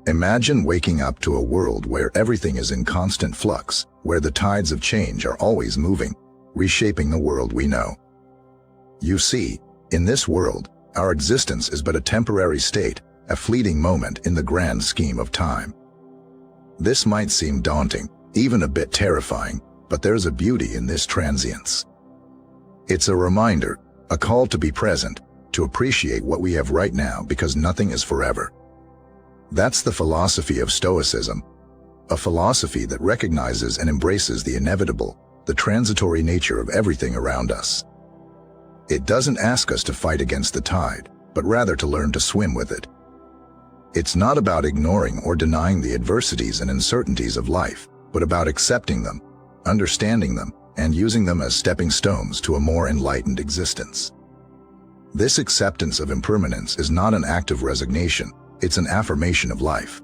Imagine waking up to a world where everything is in constant flux, where the tides of change are always moving, reshaping the world we know. You see, in this world, our existence is but a temporary state, a fleeting moment in the grand scheme of time. This might seem daunting, even a bit terrifying, but there's a beauty in this transience. It's a reminder, a call to be present, to appreciate what we have right now because nothing is forever. That's the philosophy of Stoicism, a philosophy that recognizes and embraces the inevitable, the transitory nature of everything around us. It doesn't ask us to fight against the tide, but rather to learn to swim with it. It's not about ignoring or denying the adversities and uncertainties of life, but about accepting them, understanding them, and using them as stepping stones to a more enlightened existence. This acceptance of impermanence is not an act of resignation, it's an affirmation of life.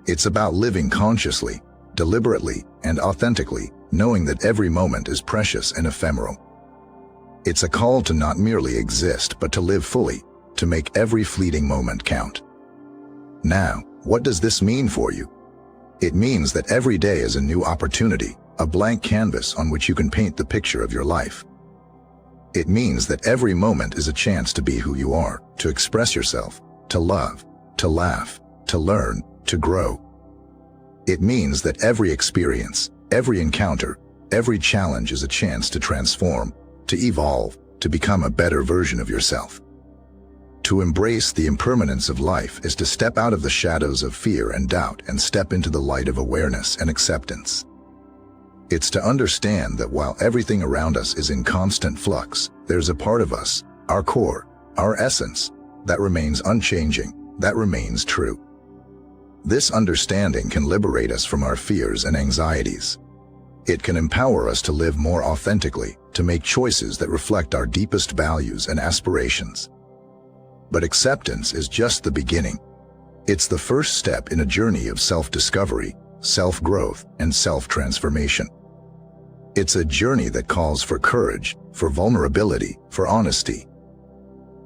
It's about living consciously, deliberately, and authentically, knowing that every moment is precious and ephemeral. It's a call to not merely exist, but to live fully, to make every fleeting moment count. Now, what does this mean for you? It means that every day is a new opportunity, a blank canvas on which you can paint the picture of your life. It means that every moment is a chance to be who you are, to express yourself, to love, to laugh, to learn, to grow. It means that every experience, every encounter, every challenge is a chance to transform, to evolve, to become a better version of yourself. To embrace the impermanence of life is to step out of the shadows of fear and doubt and step into the light of awareness and acceptance. It's to understand that while everything around us is in constant flux, there's a part of us, our core, our essence, that remains unchanging, that remains true. This understanding can liberate us from our fears and anxieties. It can empower us to live more authentically, to make choices that reflect our deepest values and aspirations. But acceptance is just the beginning. It's the first step in a journey of self-discovery, self-growth, and self-transformation. It's a journey that calls for courage, for vulnerability, for honesty.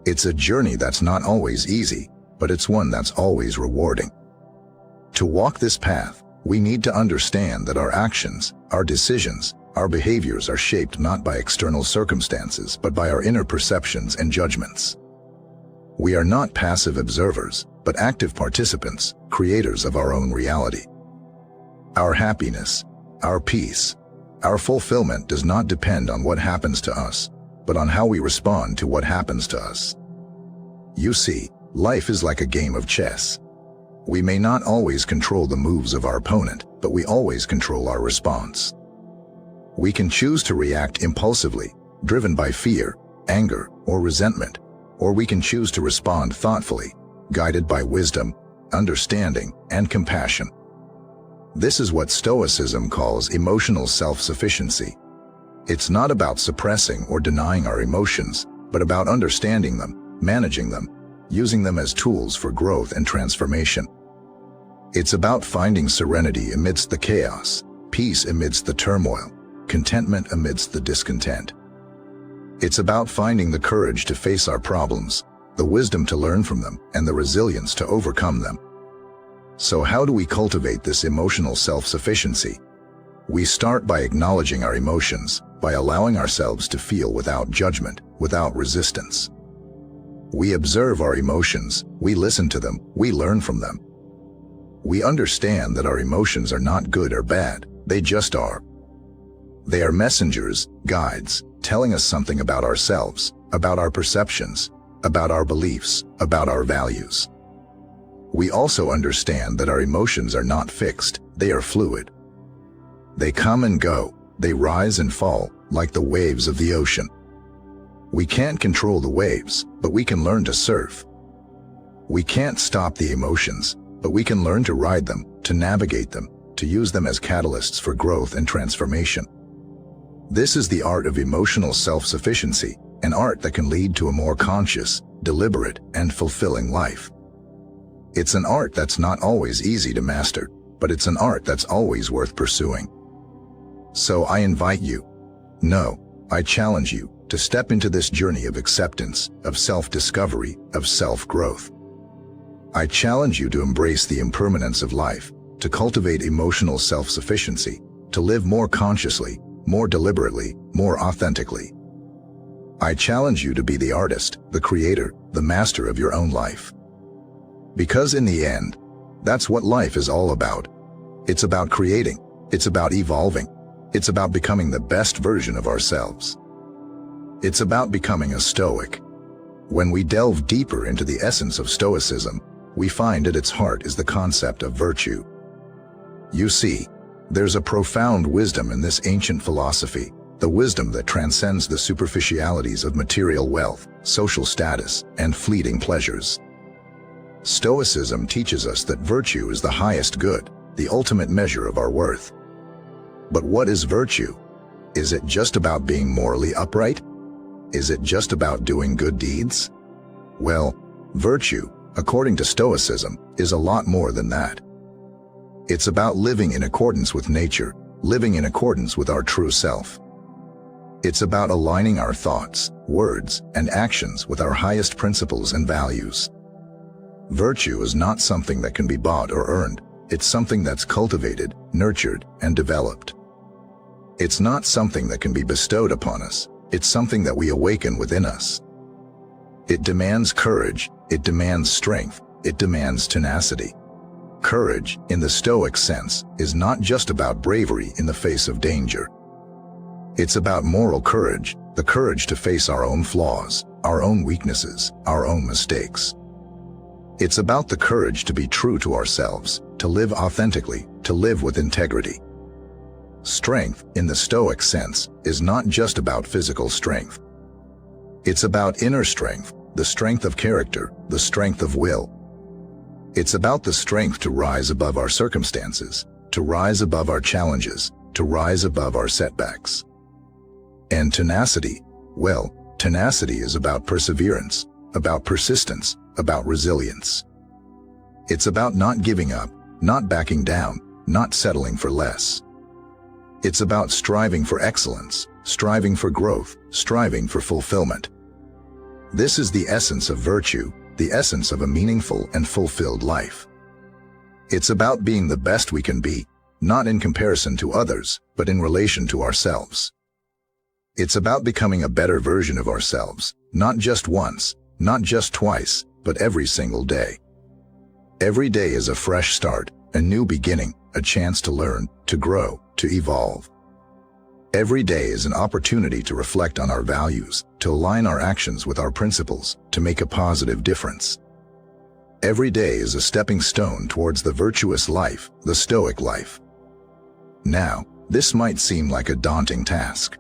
It's a journey that's not always easy, but it's one that's always rewarding. To walk this path, we need to understand that our actions, our decisions, our behaviors are shaped not by external circumstances, but by our inner perceptions and judgments. We are not passive observers, but active participants, creators of our own reality. Our happiness, our peace, our fulfillment does not depend on what happens to us, but on how we respond to what happens to us. You see, life is like a game of chess. We may not always control the moves of our opponent, but we always control our response. We can choose to react impulsively, driven by fear, anger, or resentment, or we can choose to respond thoughtfully, guided by wisdom, understanding, and compassion. This is what Stoicism calls emotional self-sufficiency. It's not about suppressing or denying our emotions, but about understanding them, managing them, using them as tools for growth and transformation. It's about finding serenity amidst the chaos, peace amidst the turmoil, contentment amidst the discontent. It's about finding the courage to face our problems, the wisdom to learn from them, and the resilience to overcome them. So how do we cultivate this emotional self-sufficiency? We start by acknowledging our emotions, by allowing ourselves to feel without judgment, without resistance. We observe our emotions, we listen to them, we learn from them. We understand that our emotions are not good or bad, they just are. They are messengers, guides, telling us something about ourselves, about our perceptions, about our beliefs, about our values. We also understand that our emotions are not fixed, they are fluid. They come and go, they rise and fall, like the waves of the ocean. We can't control the waves, but we can learn to surf. We can't stop the emotions, but we can learn to ride them, to navigate them, to use them as catalysts for growth and transformation. This is the art of emotional self-sufficiency, an art that can lead to a more conscious, deliberate, and fulfilling life. It's an art that's not always easy to master, but it's an art that's always worth pursuing. So I invite you, no, I challenge you, to step into this journey of acceptance, of self-discovery, of self-growth. I challenge you to embrace the impermanence of life, to cultivate emotional self-sufficiency, to live more consciously, more deliberately, more authentically. I challenge you to be the artist, the creator, the master of your own life. Because in the end, that's what life is all about. It's about creating, it's about evolving, it's about becoming the best version of ourselves. It's about becoming a Stoic. When we delve deeper into the essence of Stoicism, we find at its heart is the concept of virtue. You see, there's a profound wisdom in this ancient philosophy, the wisdom that transcends the superficialities of material wealth, social status, and fleeting pleasures. Stoicism teaches us that virtue is the highest good, the ultimate measure of our worth. But what is virtue? Is it just about being morally upright? Is it just about doing good deeds? Well, virtue, according to Stoicism, is a lot more than that. It's about living in accordance with nature, living in accordance with our true self. It's about aligning our thoughts, words, and actions with our highest principles and values. Virtue is not something that can be bought or earned. It's something that's cultivated, nurtured, and developed. It's not something that can be bestowed upon us. It's something that we awaken within us. It demands courage, it demands strength, it demands tenacity. Courage, in the Stoic sense, is not just about bravery in the face of danger. It's about moral courage, the courage to face our own flaws, our own weaknesses, our own mistakes. It's about the courage to be true to ourselves, to live authentically, to live with integrity. Strength, in the Stoic sense, is not just about physical strength. It's about inner strength, the strength of character, the strength of will. It's about the strength to rise above our circumstances, to rise above our challenges, to rise above our setbacks. And tenacity, well, tenacity is about perseverance, about persistence, about resilience. It's about not giving up, not backing down, not settling for less. It's about striving for excellence, striving for growth, striving for fulfillment. This is the essence of virtue, the essence of a meaningful and fulfilled life. It's about being the best we can be, not in comparison to others, but in relation to ourselves. It's about becoming a better version of ourselves, not just once, not just twice, but every single day. Every day is a fresh start, a new beginning, a chance to learn, to grow, to evolve. Every day is an opportunity to reflect on our values, to align our actions with our principles, to make a positive difference. Every day is a stepping stone towards the virtuous life, the Stoic life. Now, this might seem like a daunting task.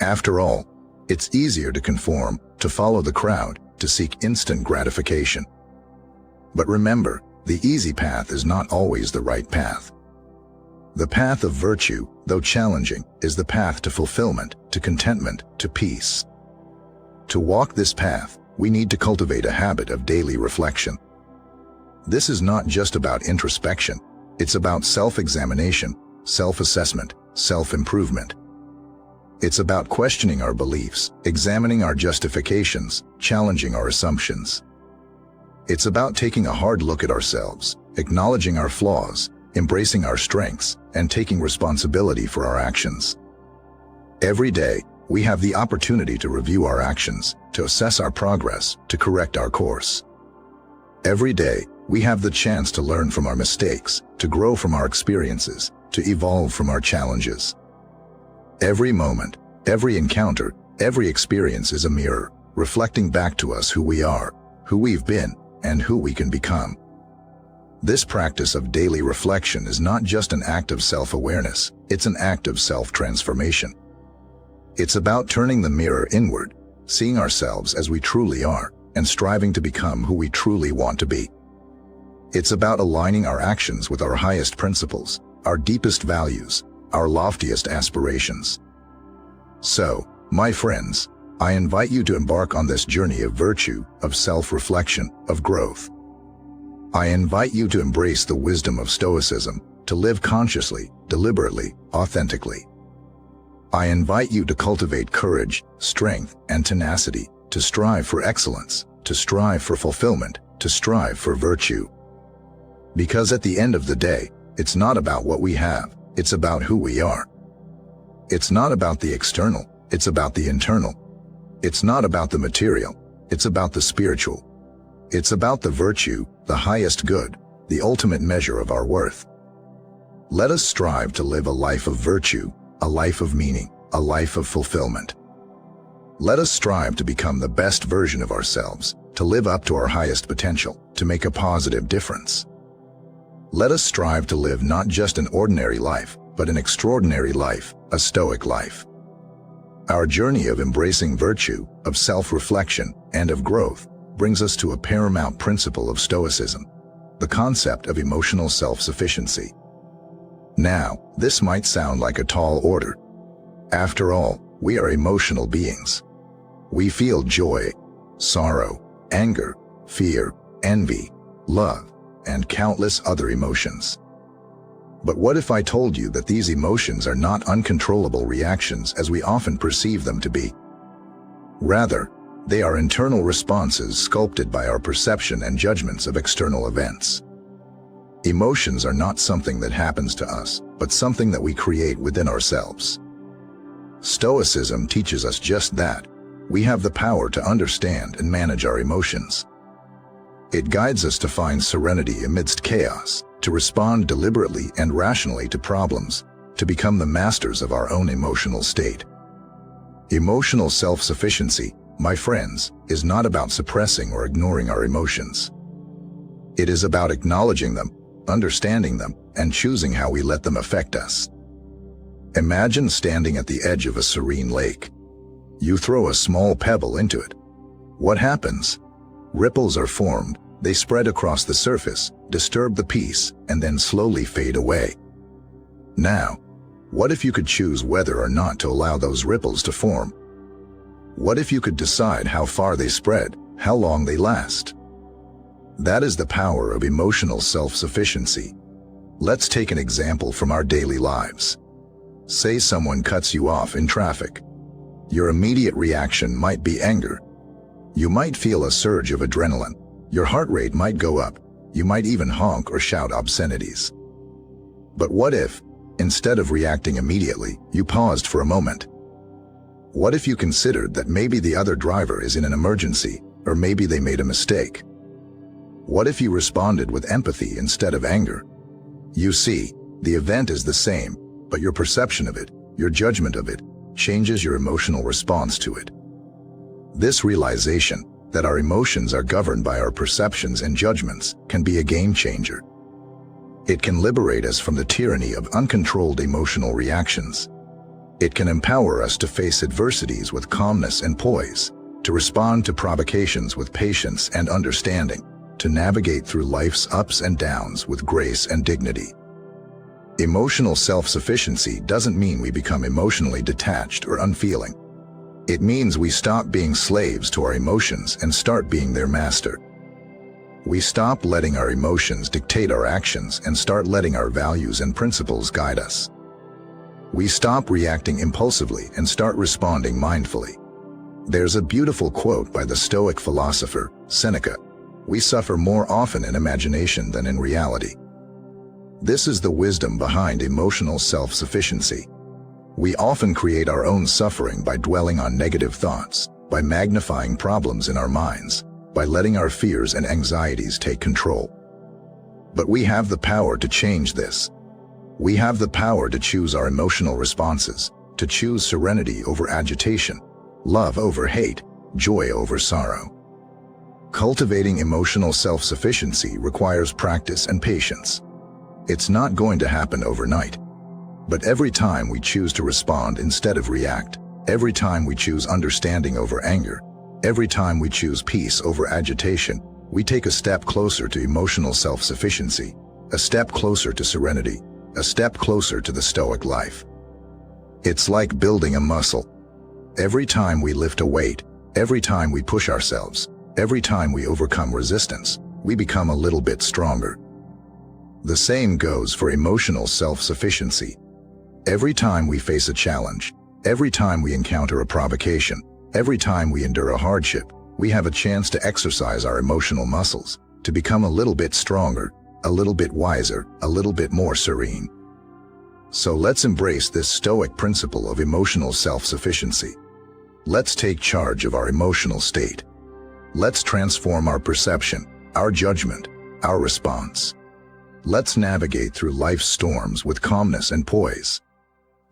After all, it's easier to conform, to follow the crowd, to seek instant gratification. But remember, the easy path is not always the right path. The path of virtue, though challenging, is the path to fulfillment, to contentment, to peace. To walk this path, we need to cultivate a habit of daily reflection. This is not just about introspection, it's about self-examination, self-assessment, self-improvement. It's about questioning our beliefs, examining our justifications, challenging our assumptions. It's about taking a hard look at ourselves, acknowledging our flaws, embracing our strengths, and taking responsibility for our actions. Every day, we have the opportunity to review our actions, to assess our progress, to correct our course. Every day, we have the chance to learn from our mistakes, to grow from our experiences, to evolve from our challenges. Every moment, every encounter, every experience is a mirror, reflecting back to us who we are, who we've been, and who we can become. This practice of daily reflection is not just an act of self-awareness, it's an act of self-transformation. It's about turning the mirror inward, seeing ourselves as we truly are, and striving to become who we truly want to be. It's about aligning our actions with our highest principles, our deepest values, our loftiest aspirations. So, my friends, I invite you to embark on this journey of virtue, of self-reflection, of growth. I invite you to embrace the wisdom of Stoicism, to live consciously, deliberately, authentically. I invite you to cultivate courage, strength, and tenacity, to strive for excellence, to strive for fulfillment, to strive for virtue. Because at the end of the day, it's not about what we have, it's about who we are. It's not about the external, it's about the internal. It's not about the material, it's about the spiritual. It's about the virtue, the highest good, the ultimate measure of our worth. Let us strive to live a life of virtue, a life of meaning, a life of fulfillment. Let us strive to become the best version of ourselves, to live up to our highest potential, to make a positive difference. Let us strive to live not just an ordinary life, but an extraordinary life, a Stoic life. Our journey of embracing virtue, of self-reflection, and of growth brings us to a paramount principle of Stoicism, the concept of emotional self-sufficiency. Now, this might sound like a tall order. After all, we are emotional beings. We feel joy, sorrow, anger, fear, envy, love, and countless other emotions. But what if I told you that these emotions are not uncontrollable reactions as we often perceive them to be? Rather, they are internal responses sculpted by our perception and judgments of external events. Emotions are not something that happens to us, but something that we create within ourselves. Stoicism teaches us just that. We have the power to understand and manage our emotions. It guides us to find serenity amidst chaos, to respond deliberately and rationally to problems, to become the masters of our own emotional state. Emotional self-sufficiency, my friends, is not about suppressing or ignoring our emotions. It is about acknowledging them, understanding them, and choosing how we let them affect us. Imagine standing at the edge of a serene lake. You throw a small pebble into it. What happens? Ripples are formed, they spread across the surface, disturb the peace, and then slowly fade away. Now, what if you could choose whether or not to allow those ripples to form? What if you could decide how far they spread, how long they last? That is the power of emotional self-sufficiency. Let's take an example from our daily lives. Say someone cuts you off in traffic. Your immediate reaction might be anger. You might feel a surge of adrenaline. Your heart rate might go up. You might even honk or shout obscenities. But what if, instead of reacting immediately, you paused for a moment? What if you considered that maybe the other driver is in an emergency, or maybe they made a mistake? What if you responded with empathy instead of anger? You see, the event is the same, but your perception of it, your judgment of it, changes your emotional response to it. This realization, that our emotions are governed by our perceptions and judgments, can be a game changer. It can liberate us from the tyranny of uncontrolled emotional reactions. It can empower us to face adversities with calmness and poise, to respond to provocations with patience and understanding, to navigate through life's ups and downs with grace and dignity. Emotional self-sufficiency doesn't mean we become emotionally detached or unfeeling. It means we stop being slaves to our emotions and start being their master. We stop letting our emotions dictate our actions and start letting our values and principles guide us. We stop reacting impulsively and start responding mindfully. There's a beautiful quote by the Stoic philosopher, Seneca: "We suffer more often in imagination than in reality." This is the wisdom behind emotional self-sufficiency. We often create our own suffering by dwelling on negative thoughts, by magnifying problems in our minds, by letting our fears and anxieties take control. But we have the power to change this. We have the power to choose our emotional responses, to choose serenity over agitation, love over hate, joy over sorrow. Cultivating emotional self-sufficiency requires practice and patience. It's not going to happen overnight. But every time we choose to respond instead of react, every time we choose understanding over anger, every time we choose peace over agitation, we take a step closer to emotional self-sufficiency, a step closer to serenity, a step closer to the Stoic life. It's like building a muscle. Every time we lift a weight, every time we push ourselves, every time we overcome resistance, we become a little bit stronger. The same goes for emotional self-sufficiency. Every time we face a challenge, every time we encounter a provocation, every time we endure a hardship, we have a chance to exercise our emotional muscles, to become a little bit stronger, a little bit wiser, a little bit more serene. So let's embrace this Stoic principle of emotional self-sufficiency. Let's take charge of our emotional state. Let's transform our perception, our judgment, our response. Let's navigate through life's storms with calmness and poise.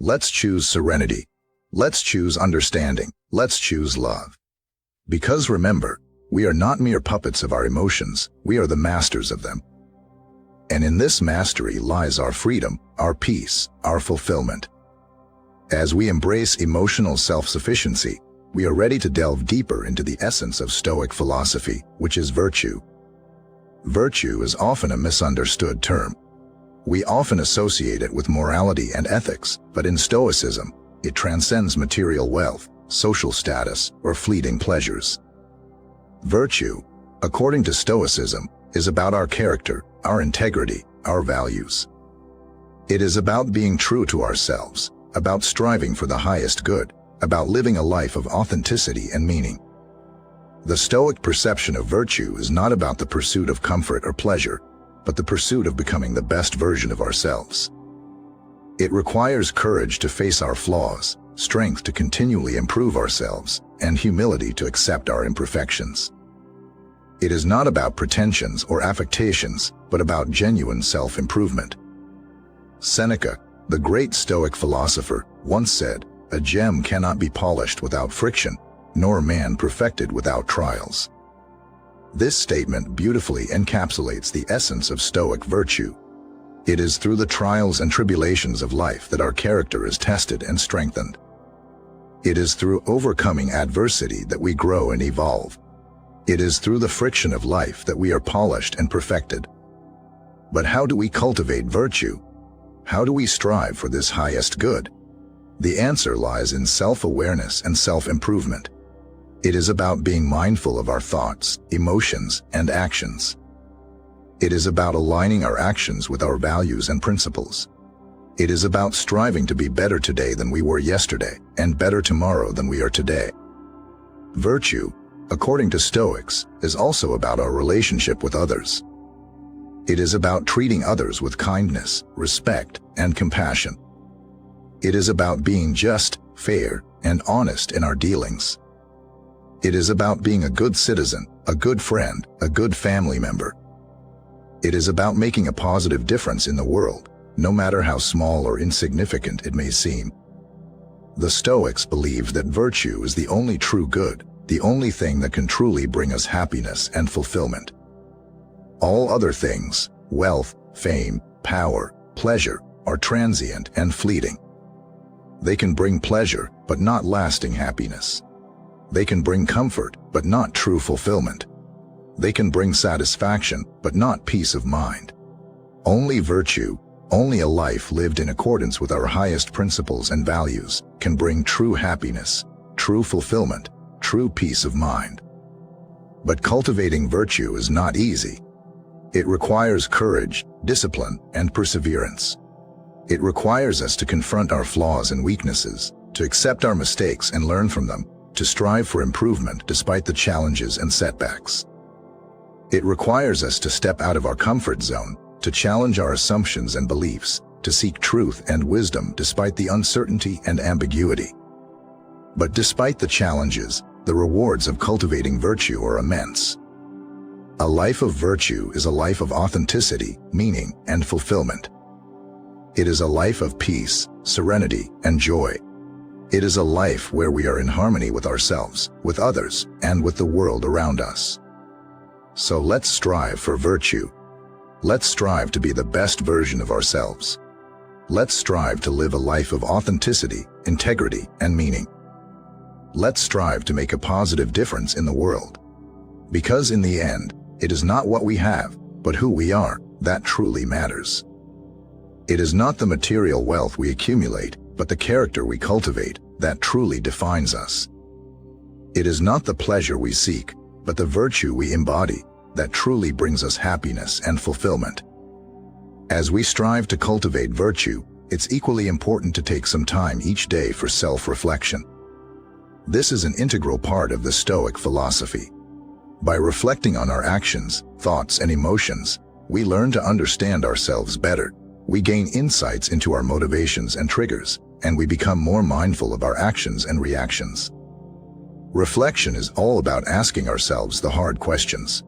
Let's choose serenity. Let's choose understanding. Let's choose love. Because remember, we are not mere puppets of our emotions, we are the masters of them. And in this mastery lies our freedom, our peace, our fulfillment. As we embrace emotional self-sufficiency, we are ready to delve deeper into the essence of Stoic philosophy, which is virtue. Virtue is often a misunderstood term. We often associate it with morality and ethics, but in Stoicism, it transcends material wealth, social status, or fleeting pleasures. Virtue, according to Stoicism, is about our character, our integrity, our values. It is about being true to ourselves, about striving for the highest good, about living a life of authenticity and meaning. The Stoic perception of virtue is not about the pursuit of comfort or pleasure, but the pursuit of becoming the best version of ourselves. It requires courage to face our flaws, strength to continually improve ourselves, and humility to accept our imperfections. It is not about pretensions or affectations, but about genuine self-improvement. Seneca, the great Stoic philosopher, once said, "A gem cannot be polished without friction, nor man perfected without trials." This statement beautifully encapsulates the essence of Stoic virtue. It is through the trials and tribulations of life that our character is tested and strengthened. It is through overcoming adversity that we grow and evolve. It is through the friction of life that we are polished and perfected. But how do we cultivate virtue? How do we strive for this highest good? The answer lies in self-awareness and self-improvement. It is about being mindful of our thoughts, emotions, and actions. It is about aligning our actions with our values and principles. It is about striving to be better today than we were yesterday, and better tomorrow than we are today. Virtue, according to Stoics, is also about our relationship with others. It is about treating others with kindness, respect, and compassion. It is about being just, fair, and honest in our dealings. It is about being a good citizen, a good friend, a good family member. It is about making a positive difference in the world, no matter how small or insignificant it may seem. The Stoics believed that virtue is the only true good, the only thing that can truly bring us happiness and fulfillment. All other things, wealth, fame, power, pleasure, are transient and fleeting. They can bring pleasure, but not lasting happiness. They can bring comfort, but not true fulfillment. They can bring satisfaction, but not peace of mind. Only virtue, only a life lived in accordance with our highest principles and values, can bring true happiness, true fulfillment, true peace of mind. But cultivating virtue is not easy. It requires courage, discipline, and perseverance. It requires us to confront our flaws and weaknesses, to accept our mistakes and learn from them, to strive for improvement despite the challenges and setbacks. It requires us to step out of our comfort zone, to challenge our assumptions and beliefs, to seek truth and wisdom despite the uncertainty and ambiguity. But despite the challenges, the rewards of cultivating virtue are immense. A life of virtue is a life of authenticity, meaning, and fulfillment. It is a life of peace, serenity, and joy. It is a life where we are in harmony with ourselves, with others, and with the world around us. So let's strive for virtue. Let's strive to be the best version of ourselves. Let's strive to live a life of authenticity, integrity, and meaning. Let's strive to make a positive difference in the world. Because in the end, it is not what we have, but who we are, that truly matters. It is not the material wealth we accumulate, but the character we cultivate, that truly defines us. It is not the pleasure we seek, but the virtue we embody, that truly brings us happiness and fulfillment. As we strive to cultivate virtue, it's equally important to take some time each day for self-reflection. This is an integral part of the Stoic philosophy. By reflecting on our actions, thoughts, and emotions, we learn to understand ourselves better. We gain insights into our motivations and triggers, and we become more mindful of our actions and reactions. Reflection is all about asking ourselves the hard questions.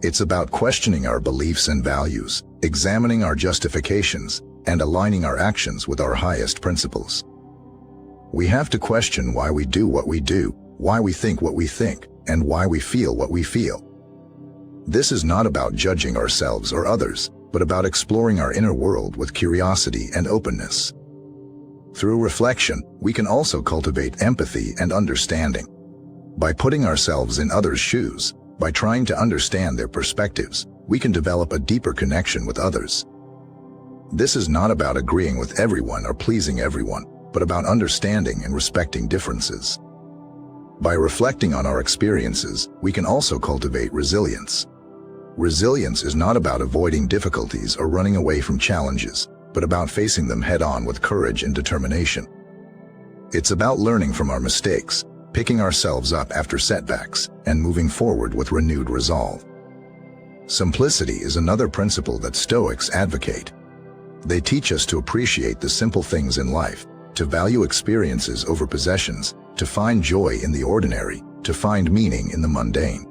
It's about questioning our beliefs and values, examining our justifications, and aligning our actions with our highest principles. We have to question why we do what we do, why we think what we think, and why we feel what we feel. This is not about judging ourselves or others, but about exploring our inner world with curiosity and openness. Through reflection, we can also cultivate empathy and understanding. By putting ourselves in others' shoes, by trying to understand their perspectives, we can develop a deeper connection with others. This is not about agreeing with everyone or pleasing everyone, but about understanding and respecting differences. By reflecting on our experiences, we can also cultivate resilience. Resilience is not about avoiding difficulties or running away from challenges, but about facing them head-on with courage and determination. It's about learning from our mistakes, picking ourselves up after setbacks, and moving forward with renewed resolve. Simplicity is another principle that Stoics advocate. They teach us to appreciate the simple things in life, to value experiences over possessions, to find joy in the ordinary, to find meaning in the mundane.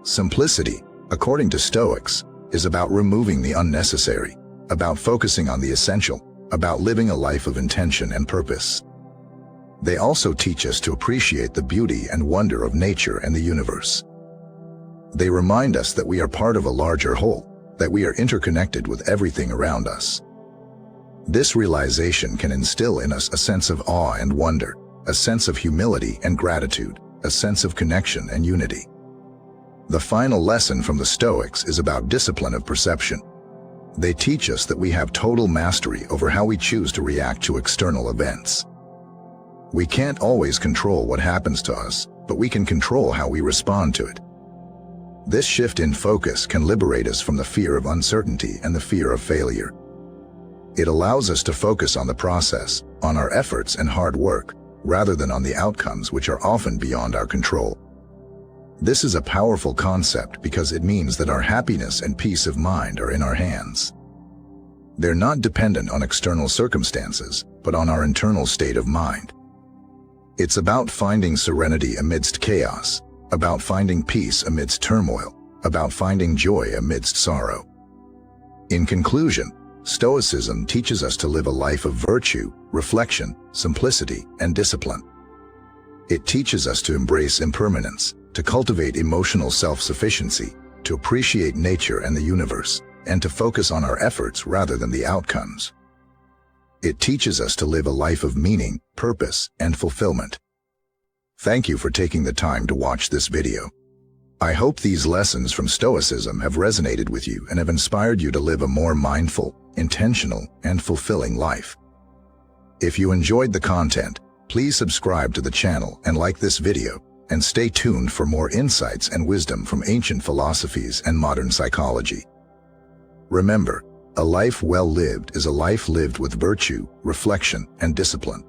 Simplicity, according to Stoics, is about removing the unnecessary, about focusing on the essential, about living a life of intention and purpose. They also teach us to appreciate the beauty and wonder of nature and the universe. They remind us that we are part of a larger whole, that we are interconnected with everything around us. This realization can instill in us a sense of awe and wonder, a sense of humility and gratitude, a sense of connection and unity. The final lesson from the Stoics is about discipline of perception. They teach us that we have total mastery over how we choose to react to external events. We can't always control what happens to us, but we can control how we respond to it. This shift in focus can liberate us from the fear of uncertainty and the fear of failure. It allows us to focus on the process, on our efforts and hard work, rather than on the outcomes which are often beyond our control. This is a powerful concept because it means that our happiness and peace of mind are in our hands. They're not dependent on external circumstances, but on our internal state of mind. It's about finding serenity amidst chaos, about finding peace amidst turmoil, about finding joy amidst sorrow. In conclusion, Stoicism teaches us to live a life of virtue, reflection, simplicity, and discipline. It teaches us to embrace impermanence, to cultivate emotional self-sufficiency, to appreciate nature and the universe, and to focus on our efforts rather than the outcomes. It teaches us to live a life of meaning, purpose, and fulfillment. Thank you for taking the time to watch this video. I hope these lessons from Stoicism have resonated with you and have inspired you to live a more mindful, intentional, and fulfilling life. If you enjoyed the content, please subscribe to the channel and like this video, and stay tuned for more insights and wisdom from ancient philosophies and modern psychology. Remember, a life well lived is a life lived with virtue, reflection, and discipline.